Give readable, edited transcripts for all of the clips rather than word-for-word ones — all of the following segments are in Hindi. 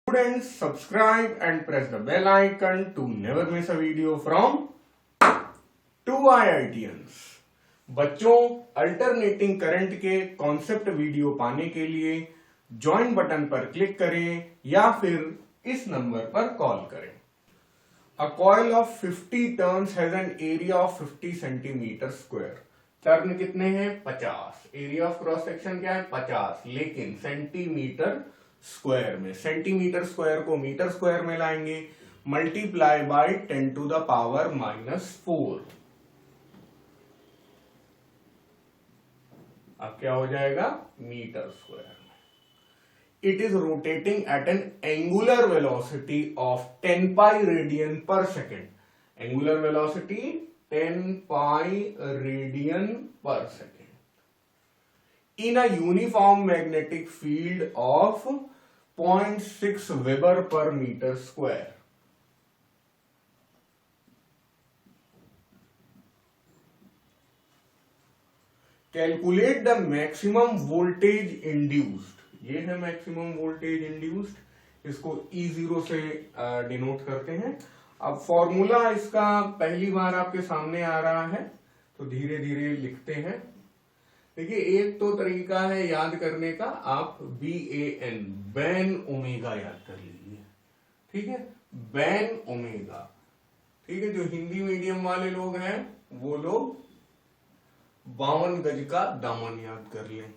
Students, subscribe and press the bell icon to never miss a video from 2IITians। बच्चों, अल्टरनेटिंग करंट के कॉन्सेप्ट वीडियो पाने के लिए ज्वाइन बटन पर क्लिक करें या फिर इस नंबर पर कॉल करें। A coil of 50 turns has an area of 50 centimetre square. Turn कितने हैं? 50। एरिया ऑफ क्रॉस सेक्शन क्या है? 50, लेकिन सेंटीमीटर स्क्वायर में। सेंटीमीटर स्क्वायर को मीटर स्क्वायर में लाएंगे, multiply by 10 to the power -4। अब क्या हो जाएगा? मीटर स्क्वायर में। It is rotating at an angular velocity of 10 pi radian per second. Angular velocity 10 pi radian per second in a uniform magnetic field of 0.6 Weber per meter square। Calculate the maximum voltage induced। ये है मैक्सिमम वोल्टेज इंड्यूस्ड, इसको E0 से डिनोट करते हैं। अब फॉर्मूला इसका पहली बार आपके सामने आ रहा है तो धीरे धीरे लिखते हैं। देखिए, एक तो तरीका है याद करने का, आप BAN बैन ओमेगा याद कर लीजिए। ठीक है, बैन ओमेगा। ठीक है, जो हिंदी मीडियम वाले लोग हैं वो लोग 52 गज का दामन याद कर लें।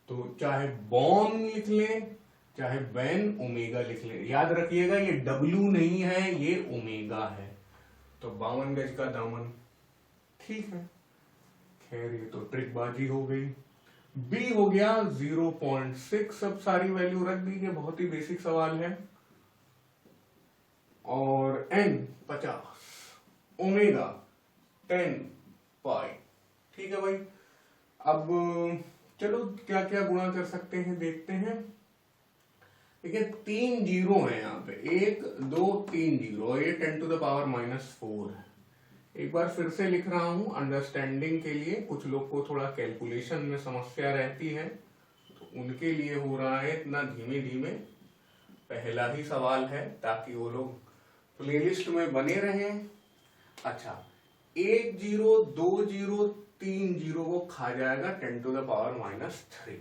तो चाहे बॉन लिख लें चाहे बैन ओमेगा लिख लें, याद रखिएगा ये W नहीं है, ये ओमेगा है। तो 52 गज का दामन। ठीक है, खैर ये तो ट्रिक बाजी हो गई। B हो गया 0.6। अब सारी वैल्यू रख दीजिए, बहुत ही बेसिक सवाल है। और N 50, ओमेगा 10 पाई। ठीक है भाई, अब चलो क्या क्या गुणा कर सकते हैं देखते हैं। देखिए, 3 जीरो है यहाँ पे, 1 2 3 जीरो, ये 10 to the power -4 है। एक बार फिर से लिख रहा हूं अंडरस्टैंडिंग के लिए। कुछ लोग को थोड़ा कैलकुलेशन में समस्या रहती है तो उनके लिए हो रहा है इतना धीमे धीमे। पहला ही सवाल है ताकि वो लोग प्लेलिस्ट में बने रहें। अच्छा, 1 0 2 0 3 0 को खा जाएगा 10 to the power -3।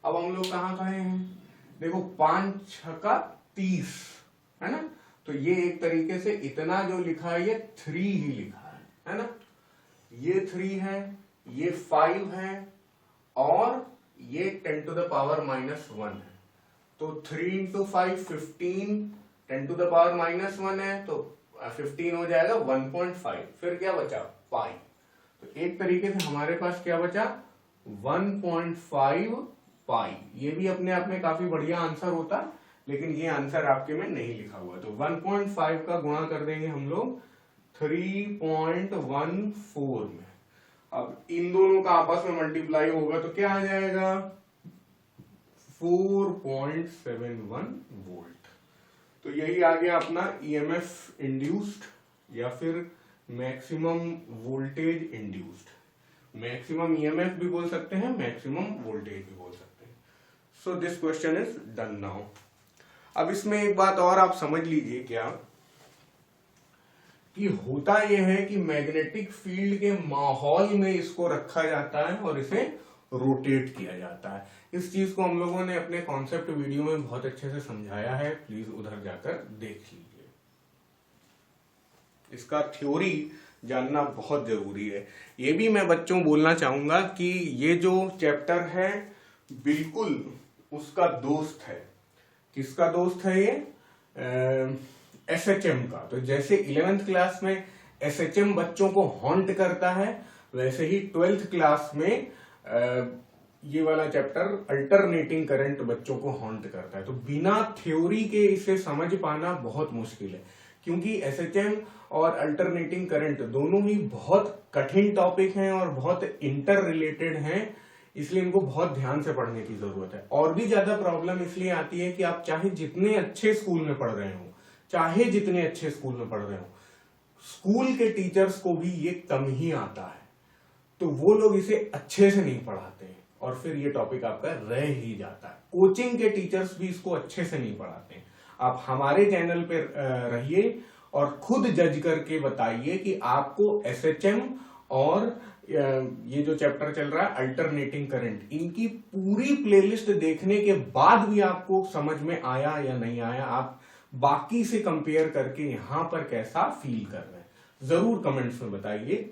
अब हम लोग कहाँ खड़े हैं? देखो, 5 6 30 है ना, तो ये एक तरीके से इतना जो लिखा है ये 3 ही लिखा है ना। ये 3 है, ये 5 है और ये 10 to the power -1 है। तो 3 into 5 15, 10 to the power -1 है तो 15 हो जाएगा 1.5। फिर क्या बचा? पाई। तो एक तरीके से हमारे पास क्या बचा? 1.5 पाई। ये भी अपने आप में काफी बढ़िया आंसर होता, लेकिन ये आंसर आपके में नहीं लिखा हुआ। तो 1.5 का गुणा कर देंगे हम लोग 3.14 में। अब इन दोनों का आपस में मल्टीप्लाई होगा तो क्या आ जाएगा? 4.71 वोल्ट। तो यही आ गया अपना EMF इंड्यूस्ड या फिर maximum voltage induced. Maximum EMF भी बोल सकते हैं, मैक्सिमम वोल्टेज भी बोल सकते हैं। So this question is done now. अब इसमें एक बात और आप समझ लीजिए क्या कि होता यह है कि मैग्नेटिक फील्ड के माहौल में इसको रखा जाता है और इसे रोटेट किया जाता है। इस चीज को हम लोगों ने अपने कॉन्सेप्ट वीडियो में बहुत अच्छे से समझाया है, प्लीज उधर जाकर देख लीजिए। इसका थ्योरी जानना बहुत जरूरी है। ये भी मैं बच्चों बोलना चाहूंगा कि ये जो चैप्टर है बिल्कुल उसका दोस्त है। किसका दोस्त है ये? SHM का। तो जैसे 11th क्लास में SHM बच्चों को हॉन्ट करता है, वैसे ही 12th क्लास में ये वाला चैप्टर अल्टरनेटिंग करंट बच्चों को हॉन्ट करता है। तो बिना थ्योरी के इसे समझ पाना बहुत मुश्किल है, क्योंकि SHM और अल्टरनेटिंग करंट दोनों ही बहुत कठिन टॉपिक हैं और बहुत इंटर रिलेटेड हैं, इसलिए इनको बहुत ध्यान से पढ़ने की जरूरत है। और भी ज्यादा प्रॉब्लम इसलिए आती है कि आप चाहे जितने अच्छे स्कूल में पढ़ रहे हो, चाहे जितने अच्छे स्कूल में पढ़ रहे हो, स्कूल के टीचर्स को भी ये कम ही आता है, तो वो लोग इसे अच्छे से नहीं पढ़ाते हैं। और फिर ये टॉपिक आपका रह ही जाता है। कोचिंग के टीचर्स भी इसको अच्छे से नहीं पढ़ाते। आप हमारे चैनल पे रहिए और खुद जज करके बताइए कि आपको एसएचएम और ये जो चैप्टर चल रहा है अल्टरनेटिंग करंट, इनकी पूरी प्लेलिस्ट देखने के बाद भी आपको समझ में आया या नहीं आया, आप बाकी से कंपेयर करके यहां पर कैसा फील कर रहे हैं, जरूर कमेंट्स में बताइए।